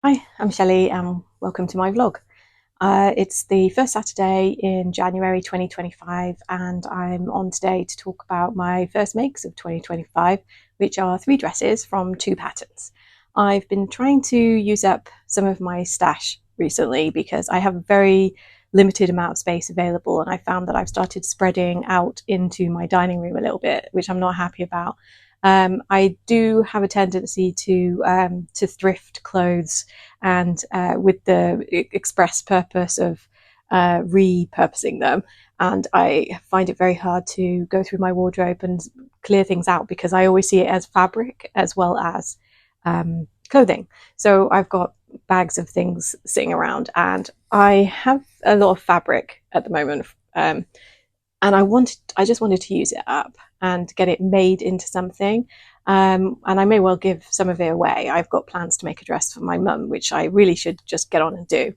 Hi, I'm Shelley and welcome to my vlog. It's the first Saturday in January 2025 and I'm on today to talk about my first makes of 2025, which are 3 dresses from 2 patterns. I've been trying to use up some of my stash recently because I have a very limited amount of space available, and I found that I've started spreading out into my dining room a little bit, which I'm not happy about. I do have a tendency to thrift clothes, and with the express purpose of repurposing them. And I find it very hard to go through my wardrobe and clear things out because I always see it as fabric as well as clothing. So I've got bags of things sitting around, and I have a lot of fabric at the moment. And I just wanted to use it up and get it made into something. And I may well give some of it away. I've got plans to make a dress for my mum, which I really should just get on and do.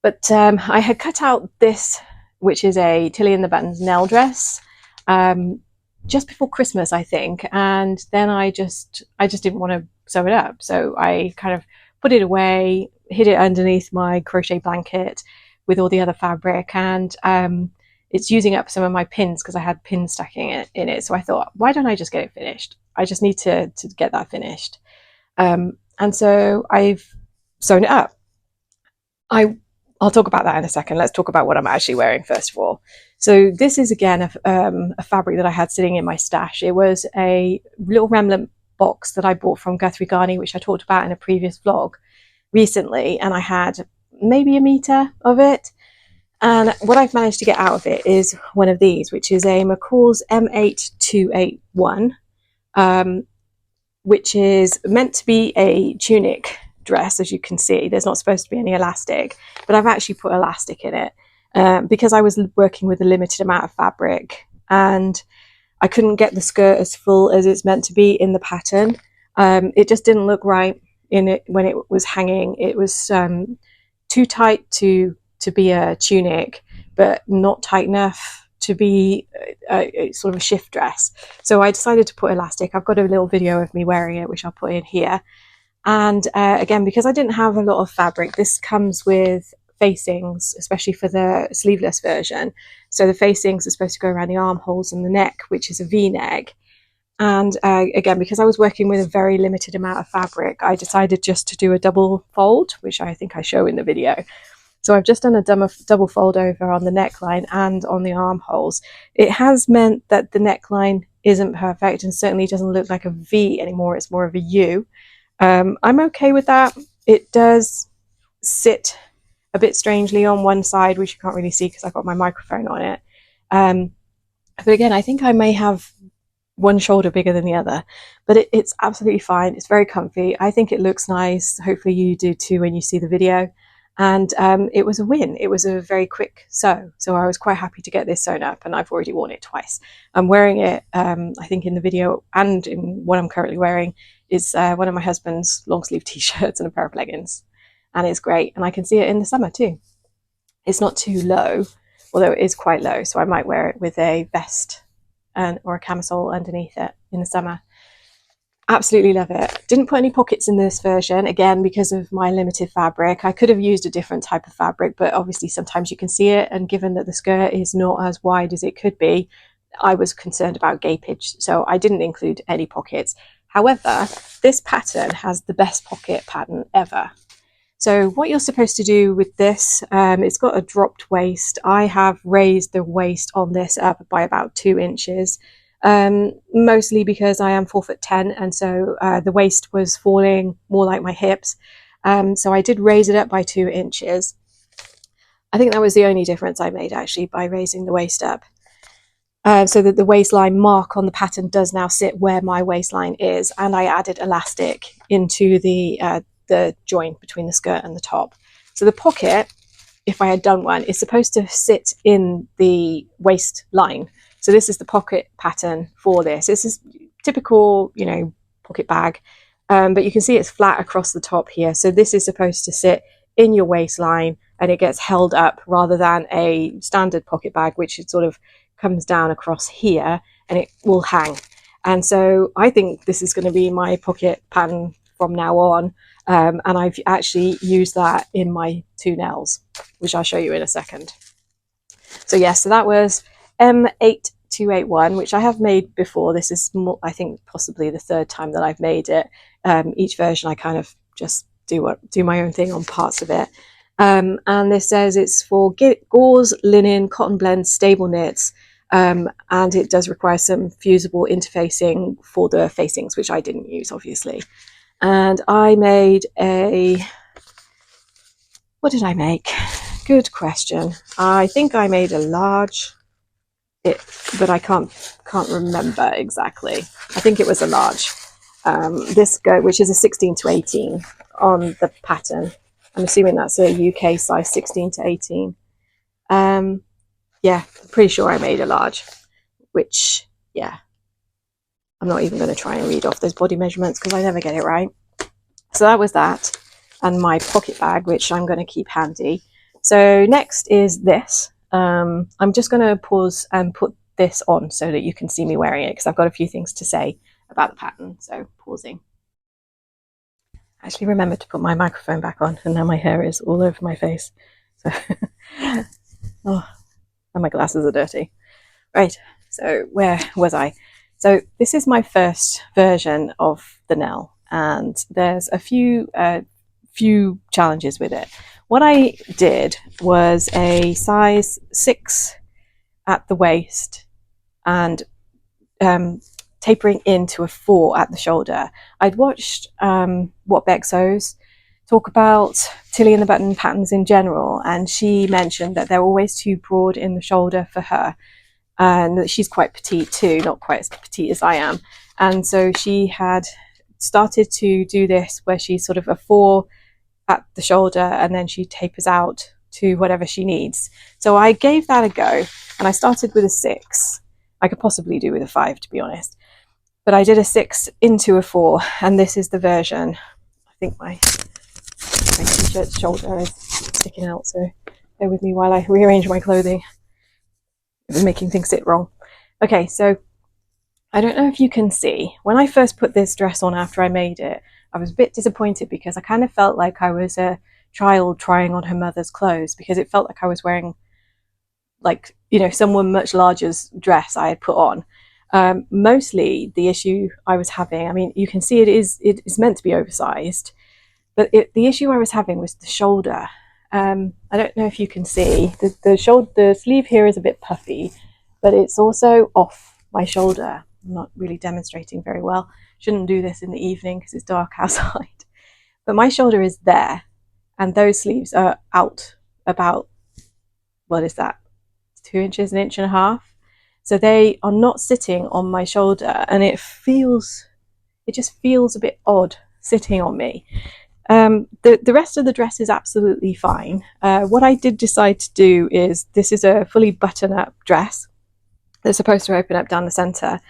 But I had cut out this, which is a Tilly and the Buttons Nell dress, just before Christmas, I think. And then I just didn't want to sew it up. So I kind of put it away, hid it underneath my crochet blanket with all the other fabric. And it's using up some of my pins because I had pins stacking in it. So I thought, why don't I just get it finished? I just need to get that finished. And so I've sewn it up. I'll talk about that in a second. Let's talk about what I'm actually wearing first of all. So this is again a fabric that I had sitting in my stash. It was a little remnant box that I bought from Guthrie Ghani, which I talked about in a previous vlog recently, and I had maybe a meter of it. And what I've managed to get out of it is one of these, which is a McCalls M8281, which is meant to be a tunic dress. As you can see, there's not supposed to be any elastic, but I've actually put elastic in it because I was working with a limited amount of fabric and I couldn't get the skirt as full as it's meant to be in the pattern. It just didn't look right in it when it was hanging. It was too tight to be a tunic, but not tight enough to be a sort of a shift dress. So I decided to put elastic. I've got a little video of me wearing it, which I'll put in here. And again, because I didn't have a lot of fabric, this comes with facings, especially for the sleeveless version. So the facings are supposed to go around the armholes and the neck, which is a V-neck. And again, because I was working with a very limited amount of fabric, I decided just to do a double fold, which I think I show in the video. So I've just done a double fold over on the neckline and on the armholes. It has meant that the neckline isn't perfect and certainly doesn't look like a V anymore. It's more of a U. I'm okay with that. It does sit a bit strangely on one side, which you can't really see because I've got my microphone on it. But again, I think I may have one shoulder bigger than the other, but it's absolutely fine. It's very comfy. I think it looks nice. Hopefully you do too when you see the video. And it was a win. It was a very quick sew. So I was quite happy to get this sewn up, and I've already worn it twice. I'm wearing it, I think in the video and in what I'm currently wearing is one of my husband's long sleeve t-shirts and a pair of leggings. And it's great. And I can see it in the summer too. It's not too low, although it is quite low. So I might wear it with a vest or a camisole underneath it in the summer. Absolutely love it. Didn't put any pockets in this version, again, because of my limited fabric. I could have used a different type of fabric, but obviously sometimes you can see it. And given that the skirt is not as wide as it could be, I was concerned about gapage. So I didn't include any pockets. However, this pattern has the best pocket pattern ever. So what you're supposed to do with this, it's got a dropped waist. I have raised the waist on this up by about 2 inches. Mostly because I am 4'10", and so the waist was falling more like my hips. So I did raise it up by 2 inches. I think that was the only difference I made actually by raising the waist up. So that the waistline mark on the pattern does now sit where my waistline is, and I added elastic into the joint between the skirt and the top. So the pocket, if I had done one, is supposed to sit in the waistline. So this is the pocket pattern for this. This is typical, pocket bag, but you can see it's flat across the top here. So this is supposed to sit in your waistline and it gets held up rather than a standard pocket bag, which it sort of comes down across here and it will hang. And so I think this is going to be my pocket pattern from now on. And I've actually used that in my 2 nails, which I'll show you in a second. So yeah, so that was M8281, which I have made before. This is more, I think possibly the 3rd time that I've made it. Each version I kind of just do my own thing on parts of it. And this says it's for gauze, linen, cotton blends, stable knits, and it does require some fusible interfacing for the facings, which I didn't use, obviously. And I made what did I make? Good question. I think I made a large, but I can't remember exactly. I think it was a large. This which is a 16 to 18 on the pattern. I'm assuming that's a UK size 16 to 18. Yeah, I'm pretty sure I made a large, which, yeah, I'm not even going to try and read off those body measurements because I never get it right. So that was that, and my pocket bag, which I'm going to keep handy. So next is this. I'm just going to pause and put this on so that you can see me wearing it, because I've got a few things to say about the pattern. So pausing. I actually remembered to put my microphone back on, and now my hair is all over my face. So oh, and my glasses are dirty. Right, so where was I? So this is my first version of the Nell, and there's a few challenges with it. What I did was a size 6 at the waist and tapering into a 4 at the shoulder. I'd watched What Beck Sews talk about Tilly and the Button patterns in general, and she mentioned that they're always too broad in the shoulder for her, and that she's quite petite too, not quite as petite as I am. And so she had started to do this where she's sort of a 4 at the shoulder and then she tapers out to whatever she needs. So I gave that a go, and I started with a 6. I could possibly do with a 5, to be honest, but I did a 6 into a 4, and this is the version. I think my t-shirt's shoulder is sticking out, so bear with me while I rearrange my clothing. It was making things sit wrong. Okay, so I don't know if you can see, when I first put this dress on after I made it, I was a bit disappointed because I kind of felt like I was a child trying on her mother's clothes, because it felt like I was wearing, like, you know, someone much larger's dress I had put on. Mostly the issue I was having, I mean, you can see it is meant to be oversized, but the issue I was having was the shoulder. I don't know if you can see, the sleeve here is a bit puffy, but it's also off my shoulder. I'm not really demonstrating very well. Shouldn't do this in the evening because it's dark outside. But my shoulder is there, and those sleeves are out about, what is that, 2 inches, 1.5 inches. So they are not sitting on my shoulder, and it just feels a bit odd sitting on me. The rest of the dress is absolutely fine. What I did decide to do is, this is a fully button-up dress that's supposed to open up down the center.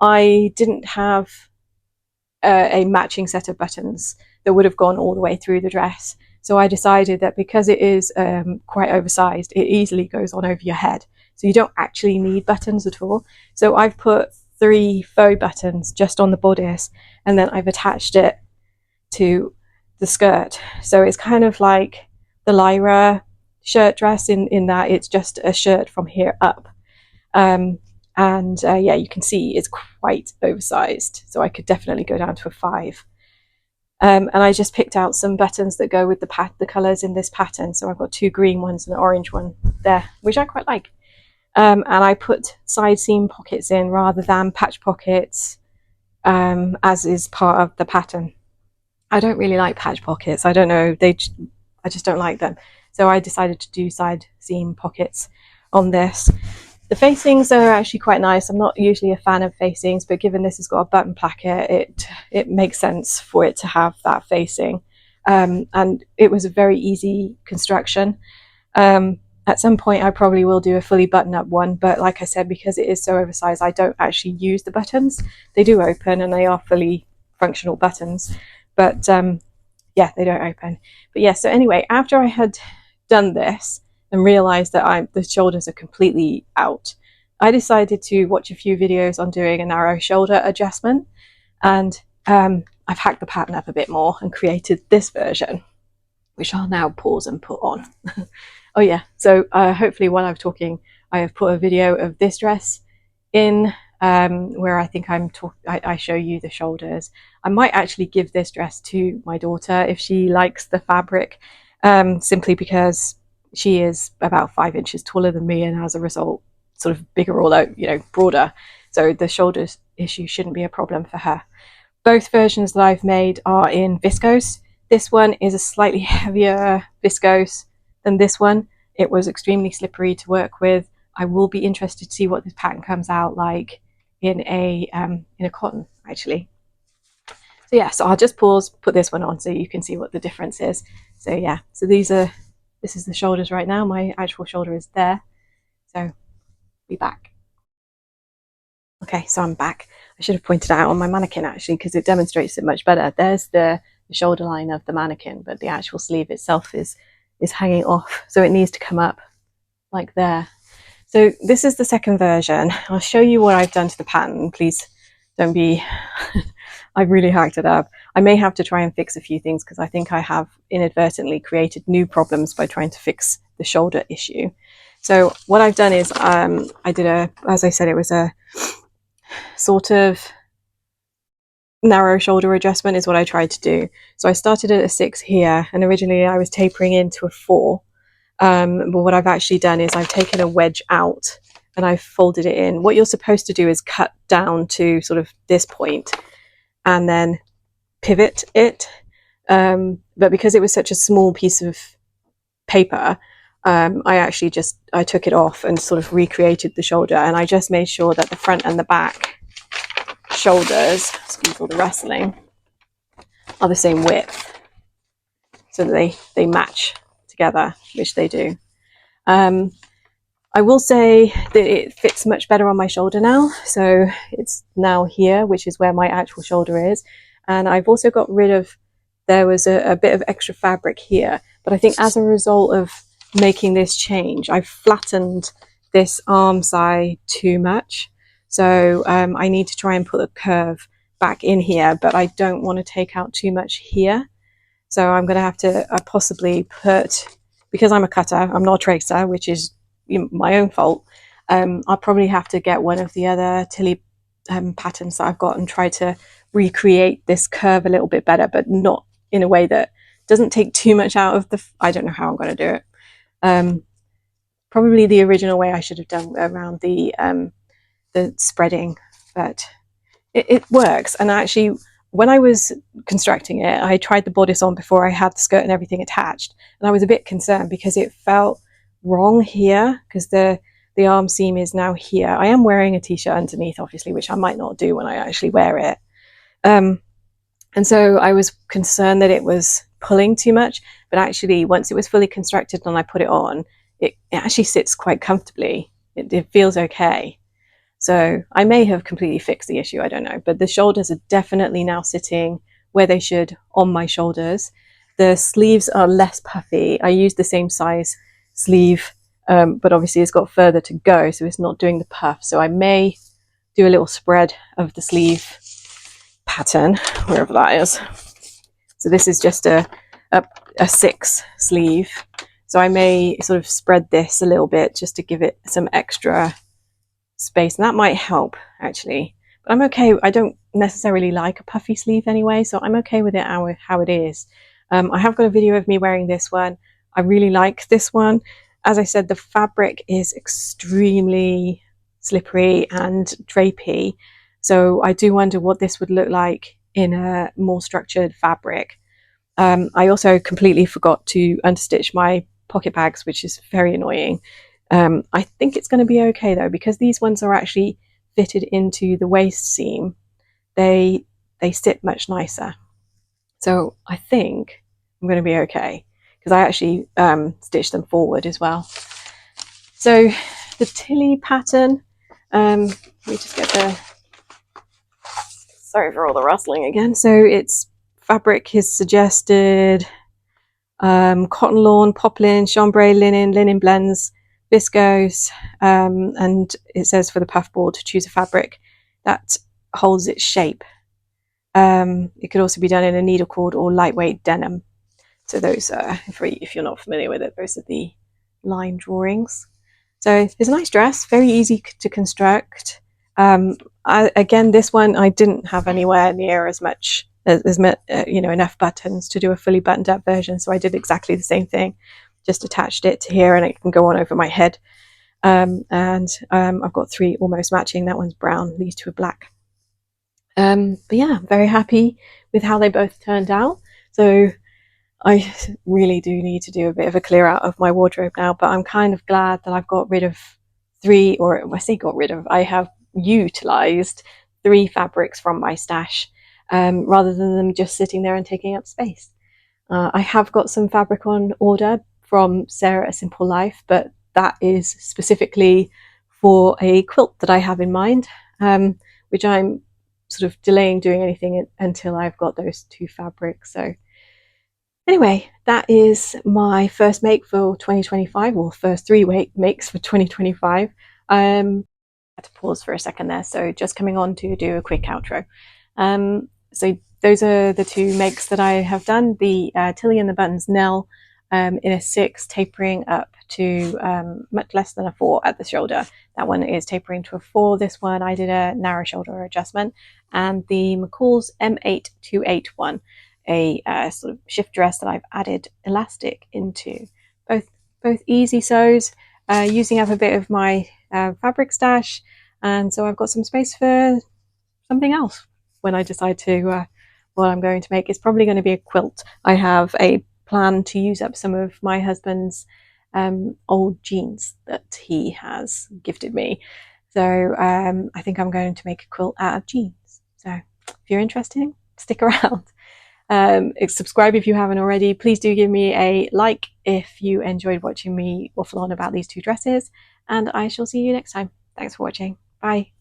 I didn't have a matching set of buttons that would have gone all the way through the dress, so I decided that because it is quite oversized, it easily goes on over your head, so you don't actually need buttons at all. So I've put 3 faux buttons just on the bodice, and then I've attached it to the skirt. So it's kind of like the Lyra shirt dress in that it's just a shirt from here up. Yeah, you can see it's quite oversized, so I could definitely go down to a 5. And I just picked out some buttons that go with the colours in this pattern. So I've got 2 green ones and an orange one there, which I quite like. And I put side seam pockets in rather than patch pockets, as is part of the pattern. I don't really like patch pockets. I don't know, I just don't like them. So I decided to do side seam pockets on this. The facings are actually quite nice. I'm not usually a fan of facings, but given this has got a button placket, it makes sense for it to have that facing. And it was a very easy construction. At some point I probably will do a fully button-up one, but like I said, because it is so oversized, I don't actually use the buttons. They do open and they are fully functional buttons, but yeah, they don't open. But yeah, so anyway, after I had done this and realized that the shoulders are completely out, I decided to watch a few videos on doing a narrow shoulder adjustment. And I've hacked the pattern up a bit more and created this version, which I'll now pause and put on. Oh yeah, so hopefully while I'm talking, I have put a video of this dress in where I think I show you the shoulders. I might actually give this dress to my daughter if she likes the fabric, simply because she is about 5 inches taller than me, and as a result sort of bigger, all out, you know, broader, so the shoulders issue shouldn't be a problem for her. Both versions that I've made are in viscose. This one is a slightly heavier viscose than this one. It was extremely slippery to work with. I will be interested to see what this pattern comes out like in a cotton, actually. So yeah, so I'll just pause, put this one on so you can see what the difference is. So yeah, so this is the shoulders right now. My actual shoulder is there. So be back. Okay, so I'm back. I should have pointed out on my mannequin actually, because it demonstrates it much better. There's the shoulder line of the mannequin, but the actual sleeve itself is hanging off, so it needs to come up like there. So this is the second version. I'll show you what I've done to the pattern. Please don't be I've really hacked it up. I may have to try and fix a few things because I think I have inadvertently created new problems by trying to fix the shoulder issue. So what I've done is I did as I said, it was a sort of narrow shoulder adjustment is what I tried to do. So I started at a 6 here, and originally I was tapering into a 4. But what I've actually done is I've taken a wedge out and I've folded it in. What you're supposed to do is cut down to sort of this point and then pivot it. But because it was such a small piece of paper, I took it off and sort of recreated the shoulder, and I just made sure that the front and the back shoulders, excuse all the rustling, are the same width, so that they match together, which they do. I will say that it fits much better on my shoulder now, so it's now here, which is where my actual shoulder is. And I've also got rid of, there was a bit of extra fabric here, but I think as a result of making this change, I've flattened this arm side too much. So I need to try and put a curve back in here, but I don't want to take out too much here. So I'm going to have to possibly put, because I'm a cutter, I'm not a tracer, which is my own fault. I'll probably have to get one of the other Tilly patterns that I've got and try to recreate this curve a little bit better, but not in a way that doesn't take too much out of the, I don't know how I'm going to do it. Probably the original way I should have done around the spreading, but it works. And actually, when I was constructing it, I tried the bodice on before I had the skirt and everything attached, and I was a bit concerned because it felt wrong here, because the arm seam is now here. I am wearing a t-shirt underneath, obviously, which I might not do when I actually wear it. And so I was concerned that it was pulling too much, but actually once it was fully constructed and I put it on, it actually sits quite comfortably. It feels okay. So I may have completely fixed the issue, I don't know, but the shoulders are definitely now sitting where they should on my shoulders. The sleeves are less puffy. I used the same size sleeve, but obviously it's got further to go, so it's not doing the puff. So I may do a little spread of the sleeve pattern, wherever that is. So this is just a 6 sleeve. So I may sort of spread this a little bit just to give it some extra space, and that might help actually. But I'm okay. I don't necessarily like a puffy sleeve anyway, so I'm okay with it how it is. I have got a video of me wearing this one. I really like this one. As I said, the fabric is extremely slippery and drapey, so I do wonder what this would look like in a more structured fabric. I also completely forgot to understitch my pocket bags, which is very annoying. I think it's going to be okay though, because these ones are actually fitted into the waist seam. They sit much nicer. So I think I'm going to be okay, because I actually stitched them forward as well. So the Tilly pattern, let me just get the, sorry for all the rustling again. So it's fabric is suggested cotton lawn, poplin, chambray linen, linen blends, viscose, and it says for the puff board to choose a fabric that holds its shape. It could also be done in a needle cord or lightweight denim. So those are, if you're not familiar with it, those are the line drawings. So it's a nice dress, very easy to construct. Again, this one I didn't have anywhere near as much as enough buttons to do a fully buttoned up version, so I did exactly the same thing, just attached it to here and it can go on over my head. And I've got 3 almost matching. That one's brown, these 2 are black. But yeah, very happy with how they both turned out. So I really do need to do a bit of a clear out of my wardrobe now, but I'm kind of glad that I've got rid of 3, or I say got rid of, I have utilized 3 fabrics from my stash, rather than them just sitting there and taking up space. I have got some fabric on order from Sarah A Simple Life, but that is specifically for a quilt that I have in mind, which I'm sort of delaying doing anything until I've got those 2 fabrics. So anyway, that is my first make for 2025, or first 3 makes for 2025. I had to pause for a second there, so just coming on to do a quick outro. So those are the 2 makes that I have done, the Tilly and the Buttons Nell in a 6, tapering up to much less than a 4 at the shoulder. That one is tapering to a 4. This one I did a narrow shoulder adjustment. And the McCalls M8281, a sort of shift dress that I've added elastic into. Both easy sews, using up a bit of my fabric stash, and so I've got some space for something else when I decide to what I'm going to make. It's probably going to be a quilt. I have a plan to use up some of my husband's old jeans that he has gifted me, so I think I'm going to make a quilt out of jeans. So if you're interested, stick around. Subscribe if you haven't already. Please do give me a like if you enjoyed watching me waffle on about these 2 dresses, and I shall see you next time. Thanks for watching. Bye.